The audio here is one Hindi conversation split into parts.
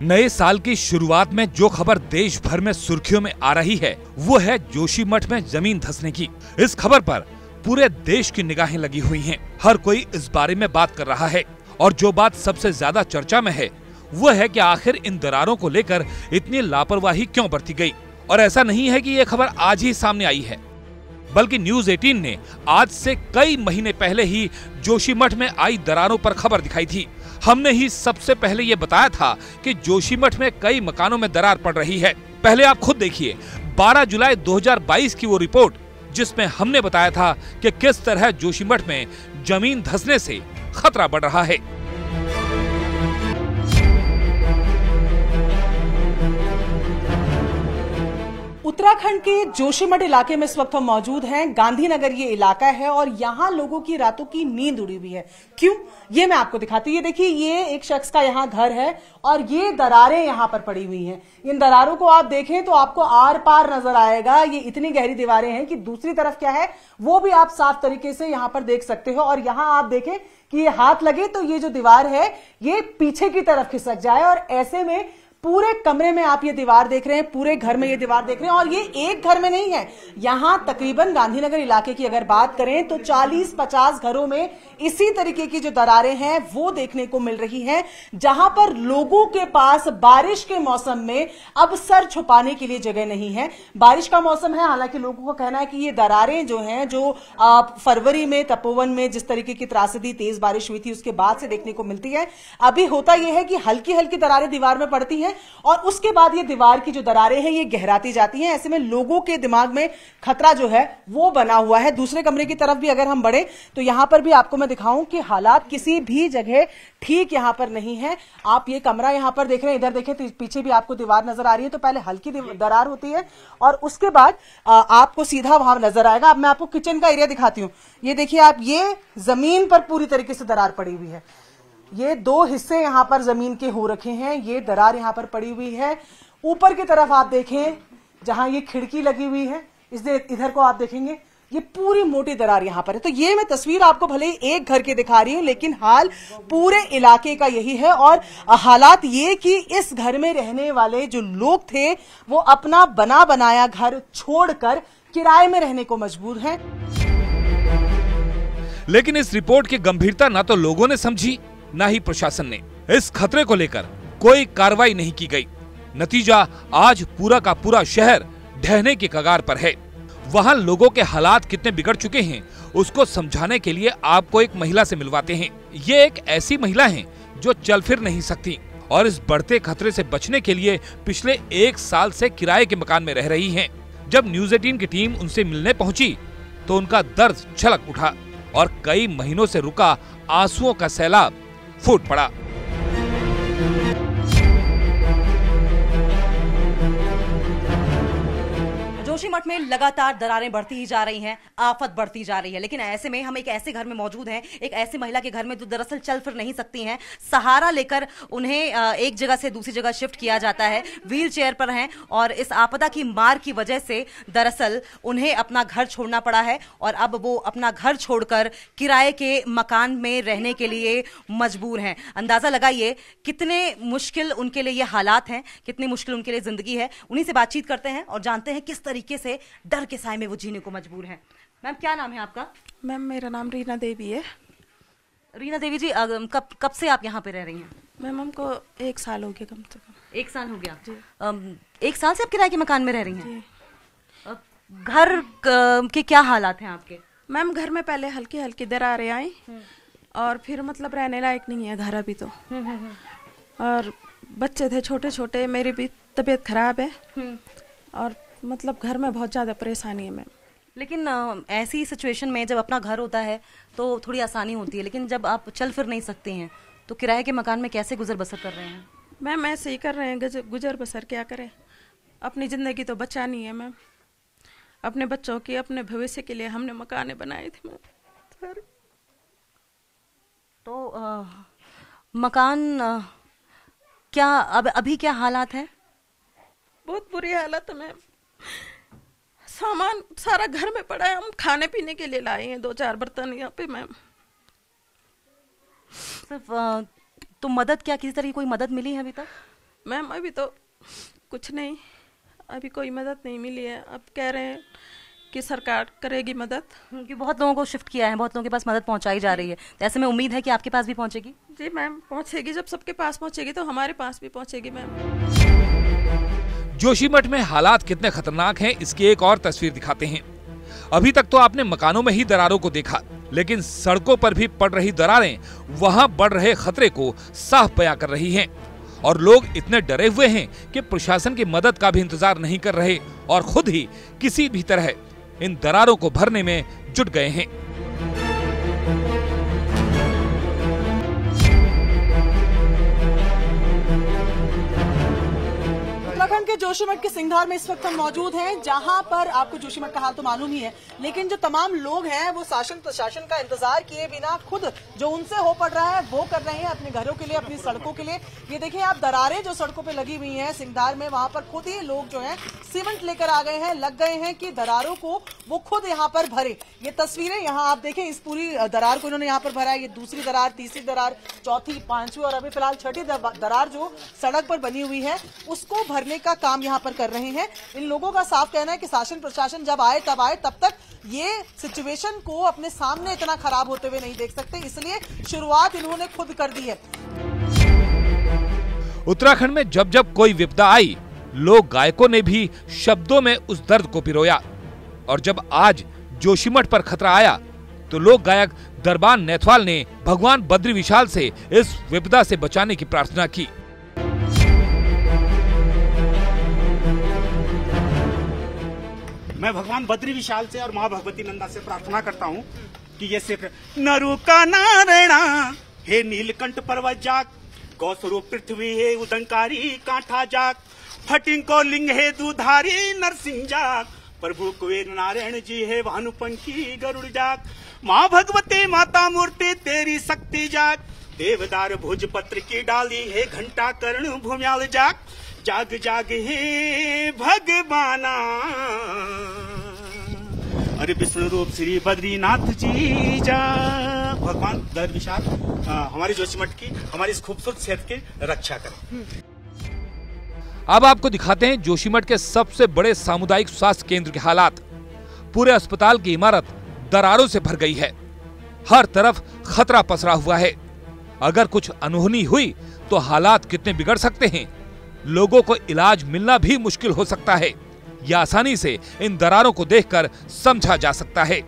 नए साल की शुरुआत में जो खबर देश भर में सुर्खियों में आ रही है वो है जोशीमठ में जमीन धंसने की। इस खबर पर पूरे देश की निगाहें लगी हुई हैं। हर कोई इस बारे में बात कर रहा है और जो बात सबसे ज्यादा चर्चा में है वो है कि आखिर इन दरारों को लेकर इतनी लापरवाही क्यों बरती गई। और ऐसा नहीं है कि ये खबर आज ही सामने आई है, बल्कि न्यूज 18 ने आज से कई महीने पहले ही जोशीमठ में आई दरारों पर खबर दिखाई थी। हमने ही सबसे पहले ये बताया था कि जोशीमठ में कई मकानों में दरार पड़ रही है। पहले आप खुद देखिए 12 जुलाई 2022 की वो रिपोर्ट जिसमें हमने बताया था कि किस तरह जोशीमठ में जमीन धंसने से खतरा बढ़ रहा है। उत्तराखंड के जोशीमठ इलाके में इस वक्त हम मौजूद हैं। गांधीनगर ये इलाका है और यहाँ लोगों की रातों की नींद उड़ी हुई है। क्यों, ये मैं आपको दिखाती हूँ। ये देखिए, ये एक शख्स का यहाँ घर है और ये दरारें यहाँ पर पड़ी हुई हैं। इन दरारों को आप देखें तो आपको आर पार नजर आएगा। ये इतनी गहरी दीवारें हैं कि दूसरी तरफ क्या है वो भी आप साफ तरीके से यहाँ पर देख सकते हो। और यहाँ आप देखें कि ये हाथ लगे तो ये जो दीवार है ये पीछे की तरफ खिसक जाए और ऐसे में पूरे कमरे में आप ये दीवार देख रहे हैं, पूरे घर में ये दीवार देख रहे हैं। और ये एक घर में नहीं है, यहाँ तकरीबन गांधीनगर इलाके की अगर बात करें तो 40-50 घरों में इसी तरीके की जो दरारें हैं वो देखने को मिल रही हैं, जहां पर लोगों के पास बारिश के मौसम में अब सर छुपाने के लिए जगह नहीं है। बारिश का मौसम है, हालांकि लोगों का कहना है कि ये दरारें जो हैं जो फरवरी में तपोवन में जिस तरीके की त्रासदी तेज बारिश हुई थी उसके बाद से देखने को मिलती है। अभी होता यह है कि हल्की हल्की दरारें दीवार में पड़ती हैं और उसके बाद ये दीवार की जो दरारें हैं ये गहराती जाती हैं। ऐसे में लोगों के दिमाग में खतरा जो है वो बना हुआ है। दूसरे कमरे की तरफ भी अगर हम बढ़े तो यहां पर भी आपको मैं दिखाऊं कि हालात किसी भी जगह ठीक यहां पर नहीं है। आप ये कमरा यहां पर देख रहे हैं, इधर देखें तो पीछे भी आपको दीवार नजर आ रही है। तो पहले हल्की दरार होती है और उसके बाद आपको सीधा वहां नजर आएगा। अब मैं आपको किचन का एरिया दिखाती हूं। ये देखिए आप, ये जमीन पर पूरी तरीके से दरार पड़ी हुई है। ये दो हिस्से यहाँ पर जमीन के हो रखे हैं, ये दरार यहाँ पर पड़ी हुई है। ऊपर की तरफ आप देखें जहां ये खिड़की लगी हुई है, इधर को आप देखेंगे ये पूरी मोटी दरार यहाँ पर है। तो ये मैं तस्वीर आपको भले ही एक घर की दिखा रही हूँ, लेकिन हाल पूरे इलाके का यही है। और हालात ये कि इस घर में रहने वाले जो लोग थे वो अपना बना बनाया घर छोड़कर किराए में रहने को मजबूर हैं। लेकिन इस रिपोर्ट की गंभीरता ना तो लोगों ने समझी ना ही प्रशासन ने। इस खतरे को लेकर कोई कार्रवाई नहीं की गई। नतीजा आज पूरा का पूरा शहर ढहने की कगार पर है। वहां लोगों के हालात कितने बिगड़ चुके हैं उसको समझाने के लिए आपको एक महिला से मिलवाते हैं। ये एक ऐसी महिला है जो चल फिर नहीं सकती और इस बढ़ते खतरे से बचने के लिए पिछले 1 साल से किराए के मकान में रह रही हैं। जब न्यूज 18 की टीम उनसे मिलने पहुंची तो उनका दर्द छलक उठा और कई महीनों से रुका आंसुओं का सैलाब फूट पड़ा। जोशीमठ में लगातार दरारें बढ़ती ही जा रही हैं, आफत बढ़ती जा रही है। लेकिन ऐसे में हम एक ऐसे घर में मौजूद हैं, एक ऐसी महिला के घर में जो दरअसल चल फिर नहीं सकती हैं। सहारा लेकर उन्हें एक जगह से दूसरी जगह शिफ्ट किया जाता है, व्हील चेयर पर हैं और इस आपदा की मार की वजह से दरअसल उन्हें अपना घर छोड़ना पड़ा है और अब वो अपना घर छोड़कर किराए के मकान में रहने के लिए मजबूर हैं। अंदाजा लगाइए कितने मुश्किल उनके लिए ये हालात हैं, कितनी मुश्किल उनके लिए जिंदगी है। उन्हीं से बातचीत करते हैं और जानते हैं किस तरीके से डर के साए में वो जीने को मजबूर हैं। मैम, क्या नाम है आपका? मैम, मेरा नाम रीना देवी है। रीना देवी जी, कब से आप यहाँ पे रह रही हैं? मैम, हमको 1 साल हो गया, कम से कम 1 साल हो गया जी। 1 साल से आप किराए के मकान में रह रही हैं? घर के क्या हालात हैं आपके? मैम, घर में पहले हल्की हल्की दरारें आई और फिर मतलब रहने लायक नहीं है घर अभी तो। और बच्चे थे छोटे छोटे, मेरी भी तबीयत खराब है और मतलब घर में बहुत ज्यादा परेशानी है मैम। लेकिन ऐसी सिचुएशन में जब अपना घर होता है तो थोड़ी आसानी होती है, लेकिन जब आप चल फिर नहीं सकते हैं तो किराए के मकान में कैसे गुजर बसर कर रहे हैं? मैम, ऐसे ही कर रहे हैं, गुजर बसर क्या करें। अपनी जिंदगी तो बचानी है मैम, अपने बच्चों की, अपने भविष्य के लिए हमने मकाने बनाए थे मैम। तो मकान क्या अभी क्या हालात है? बहुत बुरी हालत है मैम। सामान सारा घर में पड़ा है, हम खाने पीने के लिए लाए हैं 2-4 बर्तन यहाँ पे मैम। सिर्फ तो मदद क्या, किसी तरह की कोई मदद मिली है अभी तक? मैम अभी तो कुछ नहीं, अभी कोई मदद नहीं मिली है। अब कह रहे हैं कि सरकार करेगी मदद, क्योंकि बहुत लोगों को शिफ्ट किया है, बहुत लोगों के पास मदद पहुंचाई जा रही है, तो ऐसे में उम्मीद है कि आपके पास भी पहुंचेगी। जी मैम पहुंचेगी, जब सबके पास पहुंचेगी तो हमारे पास भी पहुंचेगी मैम। जोशीमठ में हालात कितने खतरनाक हैं, इसकी एक और तस्वीर दिखाते हैं। अभी तक तो आपने मकानों में ही दरारों को देखा, लेकिन सड़कों पर भी पड़ रही दरारें वहां बढ़ रहे खतरे को साफ बयां कर रही हैं। और लोग इतने डरे हुए हैं कि प्रशासन की मदद का भी इंतजार नहीं कर रहे और खुद ही किसी भी तरह इन दरारों को भरने में जुट गए हैं। उत्तराखंड के जोशीमठ के सिंघार में इस वक्त हम मौजूद हैं, जहां पर आपको जोशीमठ का हाल तो मालूम ही है, लेकिन जो तमाम लोग हैं वो शासन प्रशासन का इंतजार किए बिना खुद जो उनसे हो पड़ रहा है वो कर रहे हैं अपने घरों के लिए, अपनी सड़कों के लिए। ये देखिए आप, दरारें जो सड़कों पे लगी हुई हैं सिंघार में, वहां पर खुद ही लोग जो है सीमेंट लेकर आ गए हैं, लग गए हैं कि दरारों को वो खुद यहाँ पर भरे। ये तस्वीरें यहाँ आप देखें, इस पूरी दरार को इन्होंने यहाँ पर भरा है। ये दूसरी दरार, तीसरी दरार, चौथी, पांचवी और अभी फिलहाल छठी दरार जो सड़क पर बनी हुई है उसको भरने का काम यहाँ पर कर रहे हैं। इन लोगों का साफ कहना है कि शासन प्रशासन जब आए तब तक ये सिचुएशन को अपने सामने इतना खराब होते हुए नहीं देख सकते, इसलिए शुरुआत इन्होंने खुद कर दी है। उत्तराखंड में जब जब कोई विपदा आई, लोक गायकों ने भी शब्दों में उस दर्द को पिरोया। और जब आज जोशीमठ पर खतरा आया तो लोक गायक दरबान नैथवाल ने भगवान बद्री विशाल से इस विपदा से बचाने की प्रार्थना की। मैं भगवान बद्री विशाल से और माँ भगवती नंदा से प्रार्थना करता हूँ कि ये सिर्फ नरु का नारायणा हे नीलकंठ पर्वत जाग, गौस्वरूप पृथ्वी हे उदंकारी कांठा जाग, फटिंग को लिंग हे दुधारी नरसिंह जाग, प्रभु कुबेर नारायण जी है भानुपंखी गरुड़ जाग, माँ भगवती माता मूर्ति तेरी शक्ति जाग, देवदार भुजपत्र की डाली है घंटा कर्ण भूम्याल जाग, जाग जाग हे भगवाना, अरे विष्णु रूप श्री बद्रीनाथ जी जाग। भगवान बद्री विशाल हमारी जोशीमठ की, हमारी इस खूबसूरत सेहत की रक्षा करें। अब आपको दिखाते हैं जोशीमठ के सबसे बड़े सामुदायिक स्वास्थ्य केंद्र के हालात। पूरे अस्पताल की इमारत दरारों से भर गई है, हर तरफ खतरा पसरा हुआ है। अगर कुछ अनहोनी हुई तो हालात कितने बिगड़ सकते हैं। लोगों को इलाज मिलना भी मुश्किल हो सकता है, यह आसानी से इन दरारों को देखकर समझा जा सकता है।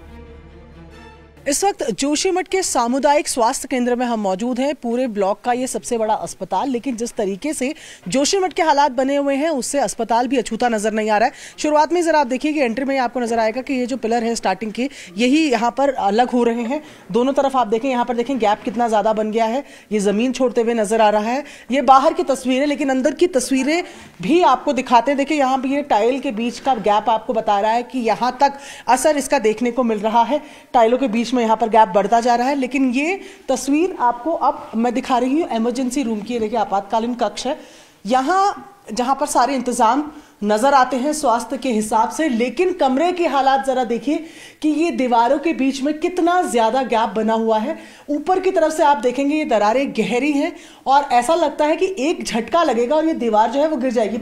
इस वक्त जोशीमठ के सामुदायिक स्वास्थ्य केंद्र में हम मौजूद हैं। पूरे ब्लॉक का ये सबसे बड़ा अस्पताल, लेकिन जिस तरीके से जोशीमठ के हालात बने हुए हैं उससे अस्पताल भी अछूता नजर नहीं आ रहा है। शुरुआत में जरा आप देखिए कि एंट्री में आपको नजर आएगा कि ये जो पिलर है स्टार्टिंग के, यही यहाँ पर अलग हो रहे हैं। दोनों तरफ आप देखें, यहाँ पर देखें गैप कितना ज्यादा बन गया है, ये जमीन छोड़ते हुए नजर आ रहा है। ये बाहर की तस्वीरें, लेकिन अंदर की तस्वीरें भी आपको दिखाते हैं। देखिए यहाँ पर ये टाइल के बीच का गैप आपको बता रहा है कि यहाँ तक असर इसका देखने को मिल रहा है। टाइलों के बीच में यहाँ पर गैप बढ़ता जा रहा है। लेकिन ये तस्वीर आपको अब मैं दिखा रही हूँ इमरजेंसी रूम की। देखिए आपातकालीन कक्ष है यहाँ, जहां पर सारे इंतजाम नजर आते हैं स्वास्थ्य के हिसाब से। लेकिन कमरे की हालात जरा देखिए कि ये दीवारों के बीच में कितना ज्यादा गैप बना हुआ है। ऊपर की तरफ से आप देखेंगे ये दरारें गहरी हैं और ऐसा लगता है कि एक झटका लगेगा और ये दीवार जो है वो गिर जाएगी।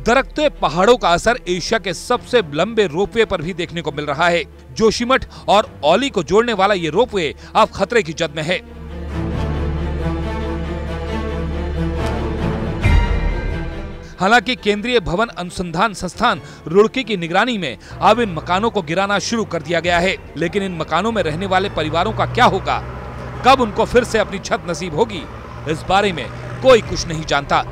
दरकते पहाड़ों का असर एशिया के सबसे लंबे रोपवे पर भी देखने को मिल रहा है। जोशीमठ और औली को जोड़ने वाला ये रोपवे अब खतरे की जद में है। हालांकि केंद्रीय भवन अनुसंधान संस्थान रुड़की की निगरानी में अब इन मकानों को गिराना शुरू कर दिया गया है। लेकिन इन मकानों में रहने वाले परिवारों का क्या होगा, कब उनको फिर से अपनी छत नसीब होगी, इस बारे में कोई कुछ नहीं जानता।